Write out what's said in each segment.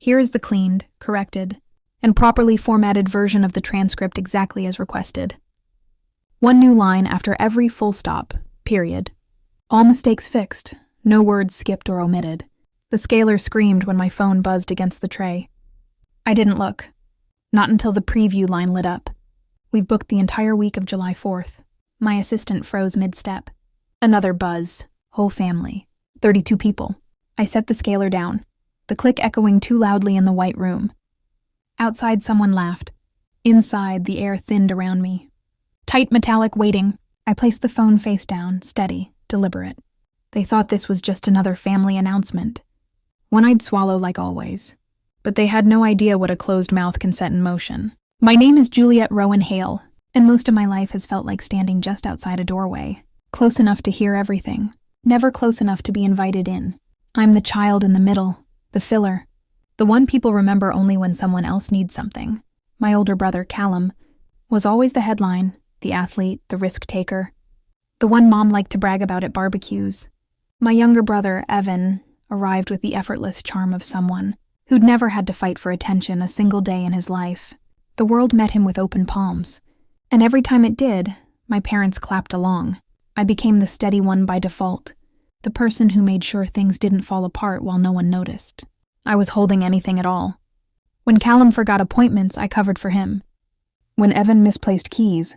Here is the cleaned, corrected, and properly formatted version of the transcript exactly as requested. One new line after every full stop, period. All mistakes fixed, no words skipped or omitted. The scaler screamed when my phone buzzed against the tray. I didn't look. Not until the preview line lit up. We've booked the entire week of July 4th. My assistant froze mid-step. Another buzz. Whole family. 32 people. I set the scaler down, the click echoing too loudly in the white room. Outside, someone laughed. Inside, the air thinned around me. Tight metallic waiting. I placed the phone face down, steady, deliberate. They thought this was just another family announcement. One I'd swallow like always. But they had no idea what a closed mouth can set in motion. My name is Juliet Rowan Hale, and most of my life has felt like standing just outside a doorway, close enough to hear everything, never close enough to be invited in. I'm the child in the middle, the filler, the one people remember only when someone else needs something. My older brother, Callum, was always the headline, the athlete, the risk-taker, the one mom liked to brag about at barbecues. My younger brother, Evan, arrived with the effortless charm of someone who'd never had to fight for attention a single day in his life. The world met him with open palms, and every time it did, my parents clapped along. I became the steady one by default, the person who made sure things didn't fall apart while no one noticed. I was holding anything at all. When Callum forgot appointments, I covered for him. When Evan misplaced keys,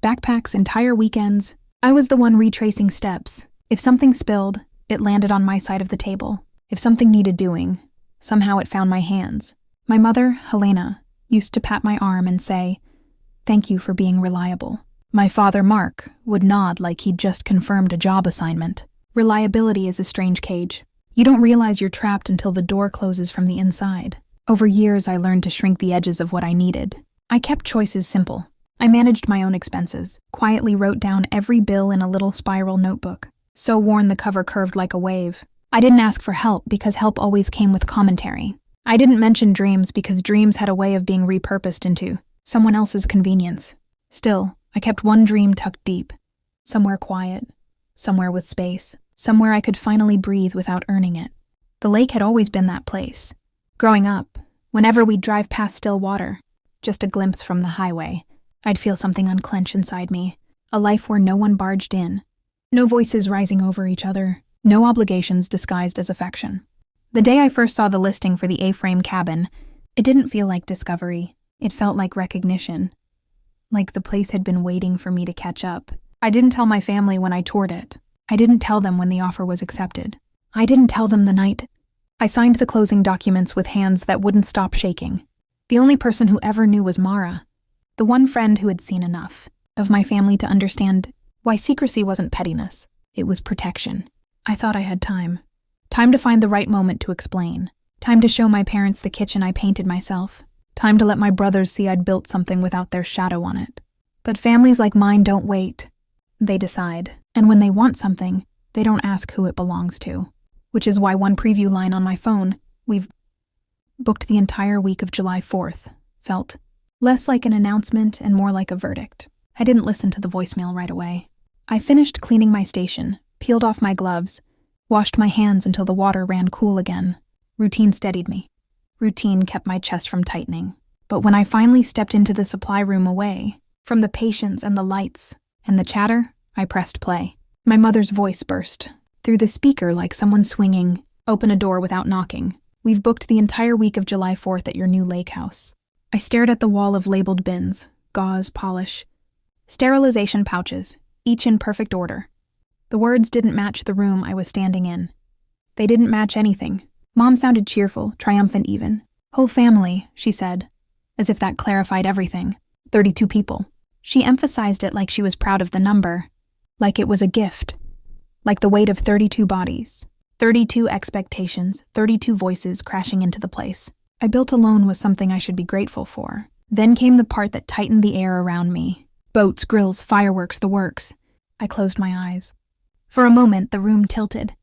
backpacks, entire weekends, I was the one retracing steps. If something spilled, it landed on my side of the table. If something needed doing, somehow it found my hands. My mother, Helena, used to pat my arm and say, "Thank you for being reliable." My father, Mark, would nod like he'd just confirmed a job assignment. Reliability is a strange cage. You don't realize you're trapped until the door closes from the inside. Over years, I learned to shrink the edges of what I needed. I kept choices simple. I managed my own expenses, quietly wrote down every bill in a little spiral notebook, so worn the cover curved like a wave. I didn't ask for help because help always came with commentary. I didn't mention dreams because dreams had a way of being repurposed into someone else's convenience. Still, I kept one dream tucked deep, somewhere quiet, somewhere with space, somewhere I could finally breathe without earning it. The lake had always been that place. Growing up, whenever we'd drive past still water, just a glimpse from the highway, I'd feel something unclench inside me, a life where no one barged in, no voices rising over each other, no obligations disguised as affection. The day I first saw the listing for the A-frame cabin, it didn't feel like discovery. It felt like recognition. Like the place had been waiting for me to catch up. I didn't tell my family when I toured it. I didn't tell them when the offer was accepted. I didn't tell them the night. I signed the closing documents with hands that wouldn't stop shaking. The only person who ever knew was Mara, the one friend who had seen enough of my family to understand why secrecy wasn't pettiness. It was protection. I thought I had time. Time to find the right moment to explain. Time to show my parents the kitchen I painted myself. Time to let my brothers see I'd built something without their shadow on it. But families like mine don't wait. They decide. And when they want something, they don't ask who it belongs to. Which is why one preview line on my phone, "We've booked the entire week of July 4th, felt less like an announcement and more like a verdict. I didn't listen to the voicemail right away. I finished cleaning my station, peeled off my gloves, washed my hands until the water ran cool again. Routine steadied me. Routine kept my chest from tightening. But when I finally stepped into the supply room away from the patients and the lights and the chatter, I pressed play. My mother's voice burst through the speaker like someone swinging, "Open a door without knocking. We've booked the entire week of July 4th at your new lake house." I stared at the wall of labeled bins, gauze, polish, sterilization pouches, each in perfect order. The words didn't match the room I was standing in. They didn't match anything. Mom sounded cheerful, triumphant even. "Whole family," she said, as if that clarified everything. 32 people. She emphasized it like she was proud of the number, like it was a gift, like the weight of 32 bodies, 32 expectations, 32 voices crashing into the place. I built alone was something I should be grateful for. Then came the part that tightened the air around me. Boats, grills, fireworks, the works. I closed my eyes. For a moment, the room tilted.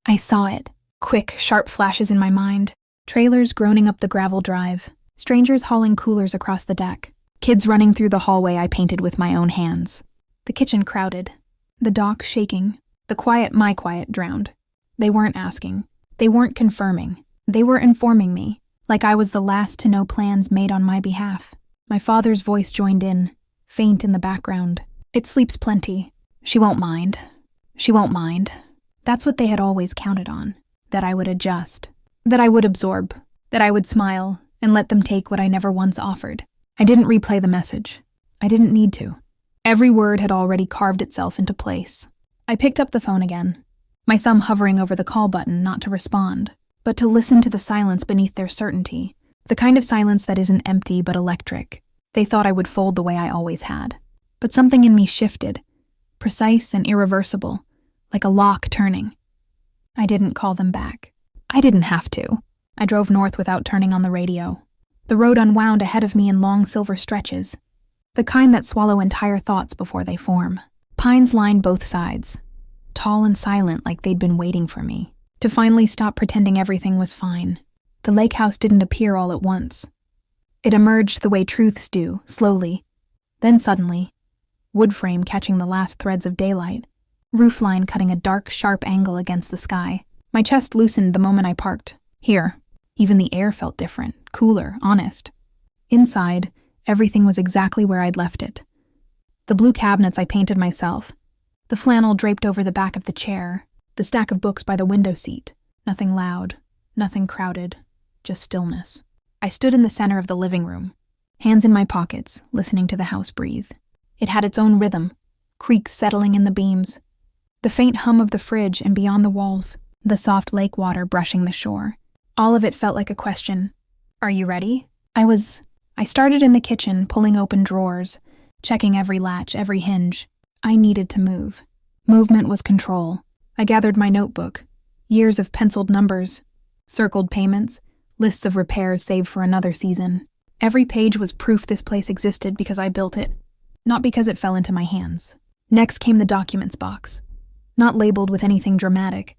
I saw it. Quick, sharp flashes in my mind. Trailers groaning up the gravel drive. Strangers hauling coolers across the deck. Kids running through the hallway I painted with my own hands. The kitchen crowded. The dock shaking. The quiet, my quiet, drowned. They weren't asking. They weren't confirming. They were informing me. like I was the last to know plans made on my behalf. My father's voice joined in, faint in the background. It sleeps plenty. She won't mind. She won't mind. That's what they had always counted on. That I would adjust. That I would absorb. That I would smile and let them take what I never once offered. I didn't replay the message. I didn't need to. Every word had already carved itself into place. I picked up the phone again, my thumb hovering over the call button not to respond, but to listen to the silence beneath their certainty, the kind of silence that isn't empty but electric. They thought I would fold the way I always had. But something in me shifted, precise and irreversible, like a lock turning. I didn't call them back. I didn't have to. I drove north without turning on the radio. The road unwound ahead of me in long silver stretches, the kind that swallow entire thoughts before they form. Pines lined both sides, tall and silent like they'd been waiting for me, to finally stop pretending everything was fine. The lake house didn't appear all at once. It emerged the way truths do, slowly. Then suddenly, wood frame catching the last threads of daylight, roofline cutting a dark, sharp angle against the sky. My chest loosened the moment I parked. Here, even the air felt different, cooler, honest. Inside, everything was exactly where I'd left it. The blue cabinets I painted myself, the flannel draped over the back of the chair, the stack of books by the window seat. Nothing loud, nothing crowded, just stillness. I stood in the center of the living room, hands in my pockets, listening to the house breathe. It had its own rhythm, creaks settling in the beams, the faint hum of the fridge and beyond the walls, the soft lake water brushing the shore. All of it felt like a question. Are you ready? I started in the kitchen, pulling open drawers, checking every latch, every hinge. I needed to move. Movement was control. I gathered my notebook, years of penciled numbers, circled payments, lists of repairs saved for another season. Every page was proof this place existed because I built it, not because it fell into my hands. Next came the documents box, not labeled with anything dramatic,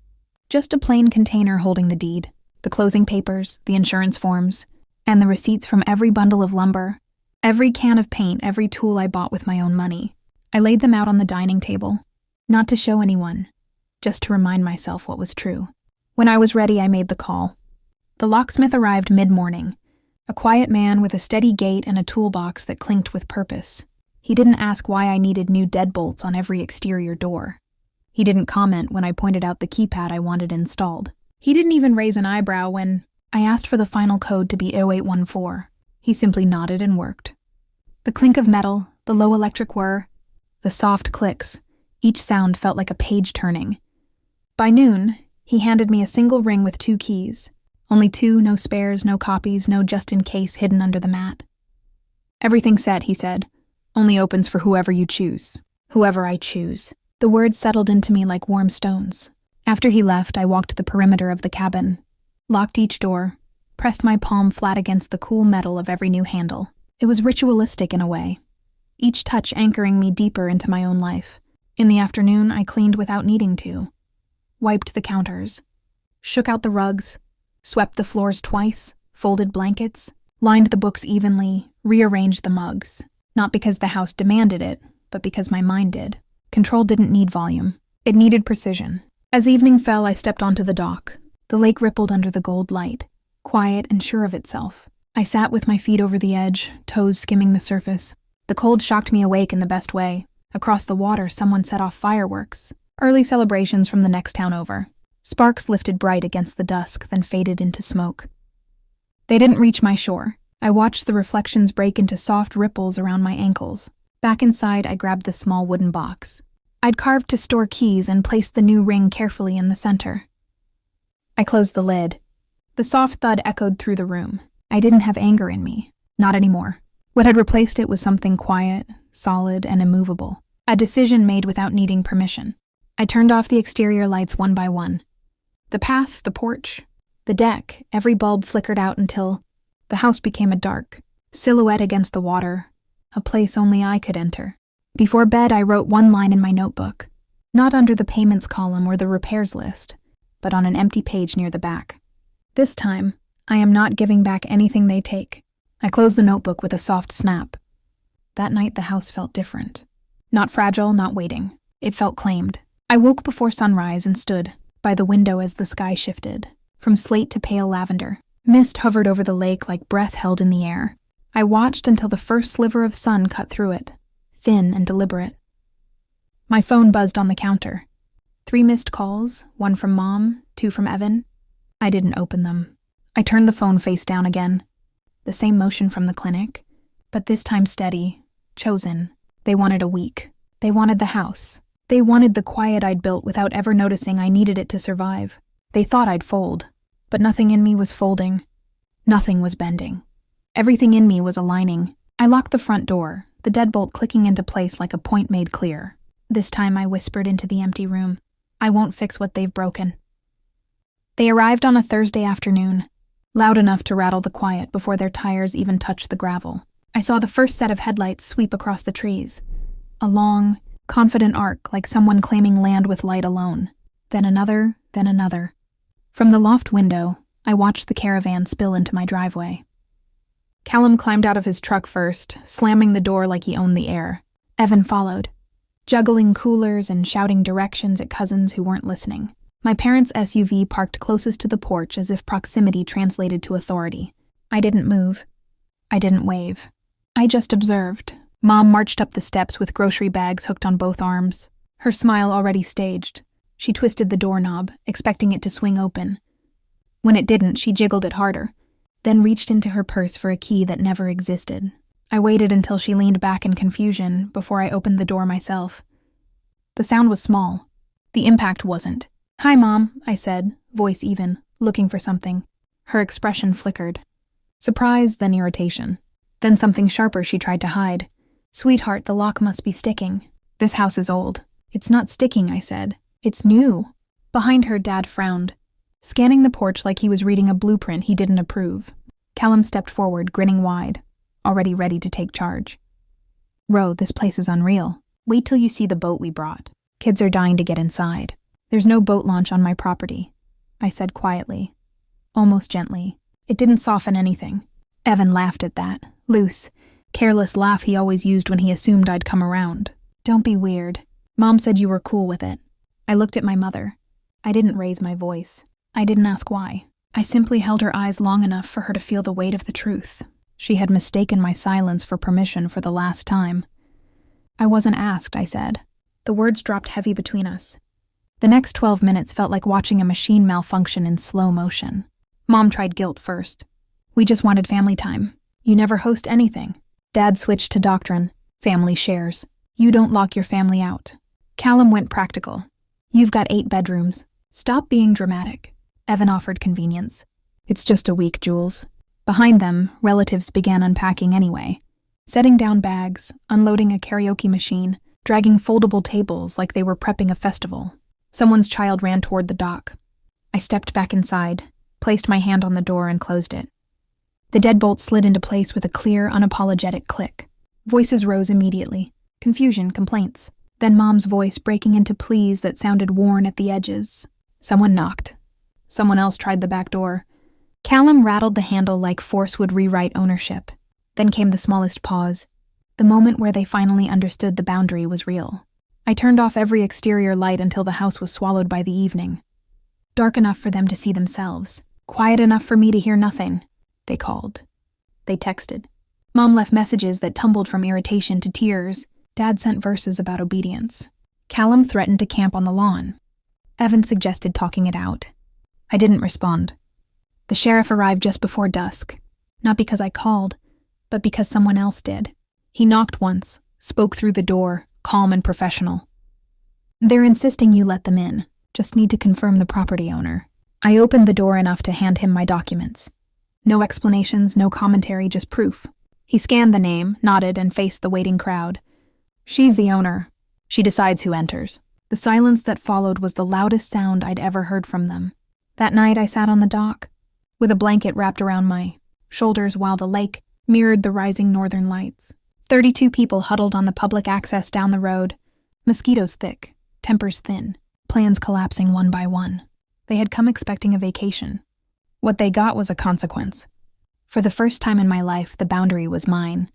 just a plain container holding the deed, the closing papers, the insurance forms, and the receipts from every bundle of lumber, every can of paint, every tool I bought with my own money. I laid them out on the dining table, not to show anyone, just to remind myself what was true. When I was ready, I made the call. The locksmith arrived mid-morning, a quiet man with a steady gait and a toolbox that clinked with purpose. He didn't ask why I needed new deadbolts on every exterior door. He didn't comment when I pointed out the keypad I wanted installed. He didn't even raise an eyebrow when I asked for the final code to be 0814. He simply nodded and worked. The clink of metal, the low electric whir, the soft clicks, each sound felt like a page turning. By noon, he handed me a single ring with 2 keys. Only 2, no spares, no copies, no just-in-case hidden under the mat. Everything's set, he said. Only opens for whoever you choose. Whoever I choose. The words settled into me like warm stones. After he left, I walked the perimeter of the cabin, locked each door, pressed my palm flat against the cool metal of every new handle. It was ritualistic in a way, each touch anchoring me deeper into my own life. In the afternoon, I cleaned without needing to, wiped the counters, shook out the rugs, swept the floors twice, folded blankets, lined the books evenly, rearranged the mugs. Not because the house demanded it, but because my mind did. Control didn't need volume. It needed precision. As evening fell, I stepped onto the dock. The lake rippled under the gold light, quiet and sure of itself. I sat with my feet over the edge, toes skimming the surface. The cold shocked me awake in the best way. Across the water, someone set off fireworks. Early celebrations from the next town over. Sparks lifted bright against the dusk, then faded into smoke. They didn't reach my shore. I watched the reflections break into soft ripples around my ankles. Back inside, I grabbed the small wooden box. I'd carved to store keys and placed the new ring carefully in the center. I closed the lid. The soft thud echoed through the room. I didn't have anger in me. Not anymore. What had replaced it was something quiet, solid, and immovable. A decision made without needing permission. I turned off the exterior lights one by one. The path, the porch, the deck, every bulb flickered out until the house became a dark silhouette against the water, a place only I could enter. Before bed, I wrote one line in my notebook, not under the payments column or the repairs list, but on an empty page near the back. This time, I am not giving back anything they take. I closed the notebook with a soft snap. That night, the house felt different. Not fragile, not waiting. It felt claimed. I woke before sunrise and stood by the window as the sky shifted, from slate to pale lavender. Mist hovered over the lake like breath held in the air. I watched until the first sliver of sun cut through it, thin and deliberate. My phone buzzed on the counter. 3 missed calls, 1 from Mom, 2 from Evan. I didn't open them. I turned the phone face down again. The same motion from the clinic, but this time steady, chosen. They wanted a week. They wanted the house. They wanted the quiet I'd built without ever noticing I needed it to survive. They thought I'd fold, but nothing in me was folding. Nothing was bending. Everything in me was aligning. I locked the front door, the deadbolt clicking into place like a point made clear. This time I whispered into the empty room, I won't fix what they've broken. They arrived on a Thursday afternoon, loud enough to rattle the quiet before their tires even touched the gravel. I saw the first set of headlights sweep across the trees. A long, confident arc like someone claiming land with light alone. Then another, then another. From the loft window, I watched the caravan spill into my driveway. Callum climbed out of his truck first, slamming the door like he owned the air. Evan followed, juggling coolers and shouting directions at cousins who weren't listening. My parents' SUV parked closest to the porch as if proximity translated to authority. I didn't move. I didn't wave. I just observed. Mom marched up the steps with grocery bags hooked on both arms, her smile already staged. She twisted the doorknob, expecting it to swing open. When it didn't, she jiggled it harder, then reached into her purse for a key that never existed. I waited until she leaned back in confusion before I opened the door myself. The sound was small. The impact wasn't. "Hi, Mom," I said, voice even, looking for something. Her expression flickered. Surprise, then irritation. Then something sharper she tried to hide. "Sweetheart, the lock must be sticking. This house is old." "It's not sticking," I said. "It's new." Behind her, Dad frowned, scanning the porch like he was reading a blueprint he didn't approve. Callum stepped forward, grinning wide, already ready to take charge. "Ro, this place is unreal. Wait till you see the boat we brought. Kids are dying to get inside." "There's no boat launch on my property," I said quietly, almost gently. It didn't soften anything. Evan laughed at that, loose, careless laugh he always used when he assumed I'd come around. "Don't be weird. Mom said you were cool with it." I looked at my mother. I didn't raise my voice. I didn't ask why. I simply held her eyes long enough for her to feel the weight of the truth. She had mistaken my silence for permission for the last time. "I wasn't asked," I said. The words dropped heavy between us. The next 12 minutes felt like watching a machine malfunction in slow motion. Mom tried guilt first. "We just wanted family time. You never host anything." Dad switched to doctrine. "Family shares. You don't lock your family out." Callum went practical. "You've got 8 bedrooms. Stop being dramatic." Evan offered convenience. "It's just a week, Jules." Behind them, relatives began unpacking anyway. Setting down bags, unloading a karaoke machine, dragging foldable tables like they were prepping a festival. Someone's child ran toward the dock. I stepped back inside, placed my hand on the door and closed it. The deadbolt slid into place with a clear, unapologetic click. Voices rose immediately. Confusion, complaints. Then Mom's voice breaking into pleas that sounded worn at the edges. Someone knocked. Someone else tried the back door. Callum rattled the handle like force would rewrite ownership. Then came the smallest pause. The moment where they finally understood the boundary was real. I turned off every exterior light until the house was swallowed by the evening. Dark enough for them to see themselves. Quiet enough for me to hear nothing. They called. They texted. Mom left messages that tumbled from irritation to tears. Dad sent verses about obedience. Callum threatened to camp on the lawn. Evan suggested talking it out. I didn't respond. The sheriff arrived just before dusk. Not because I called, but because someone else did. He knocked once, spoke through the door, calm and professional. "They're insisting you let them in. Just need to confirm the property owner." I opened the door enough to hand him my documents. No explanations, no commentary, just proof. He scanned the name, nodded, and faced the waiting crowd. "She's the owner. She decides who enters." The silence that followed was the loudest sound I'd ever heard from them. That night I sat on the dock, with a blanket wrapped around my shoulders while the lake mirrored the rising northern lights. 32 people huddled on the public access down the road, mosquitoes thick, tempers thin, plans collapsing one by one. They had come expecting a vacation. What they got was a consequence. For the first time in my life, the boundary was mine,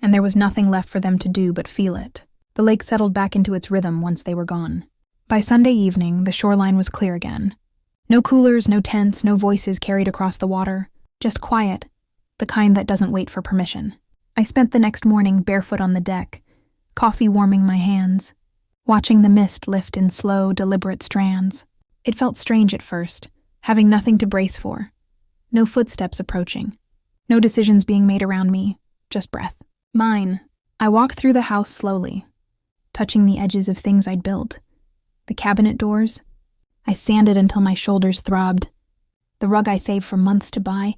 and there was nothing left for them to do but feel it. The lake settled back into its rhythm once they were gone. By Sunday evening, the shoreline was clear again. No coolers, no tents, no voices carried across the water, Just quiet, the kind that doesn't wait for permission. I spent the next morning barefoot on the deck, coffee warming my hands, watching the mist lift in slow, deliberate strands. It felt strange at first, having nothing to brace for. No footsteps approaching. No decisions being made around me, just breath. Mine. I walked through the house slowly, touching the edges of things I'd built. The cabinet doors. I sanded until my shoulders throbbed. The rug I saved for months to buy.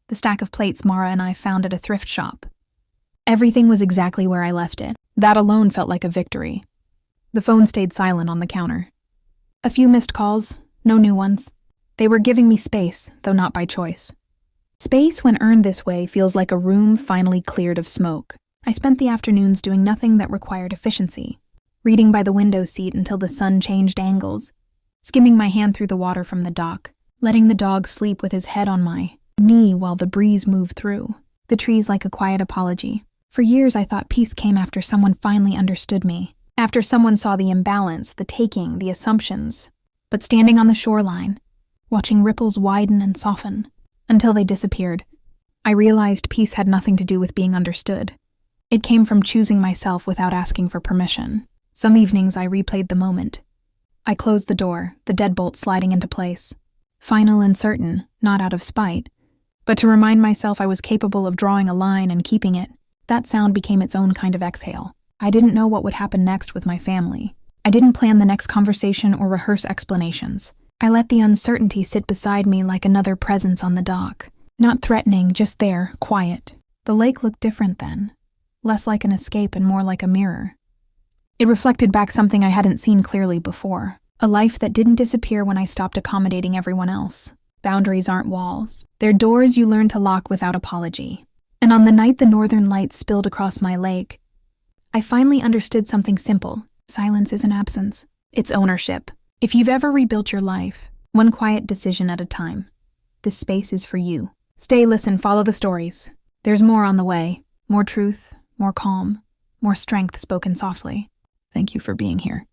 The stack of plates Mara and I found at a thrift shop. Everything was exactly where I left it. That alone felt like a victory. The phone stayed silent on the counter. A few missed calls, no new ones. They were giving me space, though not by choice. Space, when earned this way, feels like a room finally cleared of smoke. I spent the afternoons doing nothing that required efficiency, reading by the window seat until the sun changed angles, skimming my hand through the water from the dock, letting the dog sleep with his head on my knee while the breeze moved through, the trees like a quiet apology. For years I thought peace came after someone finally understood me, after someone saw the imbalance, the taking, the assumptions. But standing on the shoreline, watching ripples widen and soften, until they disappeared, I realized peace had nothing to do with being understood. It came from choosing myself without asking for permission. Some evenings I replayed the moment. I closed the door, the deadbolt sliding into place. Final and certain, not out of spite, but to remind myself I was capable of drawing a line and keeping it. That sound became its own kind of exhale. I didn't know what would happen next with my family. I didn't plan the next conversation or rehearse explanations. I let the uncertainty sit beside me like another presence on the dock. Not threatening, just there, quiet. The lake looked different then. Less like an escape and more like a mirror. It reflected back something I hadn't seen clearly before. A life that didn't disappear when I stopped accommodating everyone else. Boundaries aren't walls. They're doors you learn to lock without apology. And on the night the northern lights spilled across my lake, I finally understood something simple. Silence isn't absence. It's ownership. If you've ever rebuilt your life, one quiet decision at a time, this space is for you. Stay, listen, follow the stories. There's more on the way. More truth, more calm, more strength spoken softly. Thank you for being here.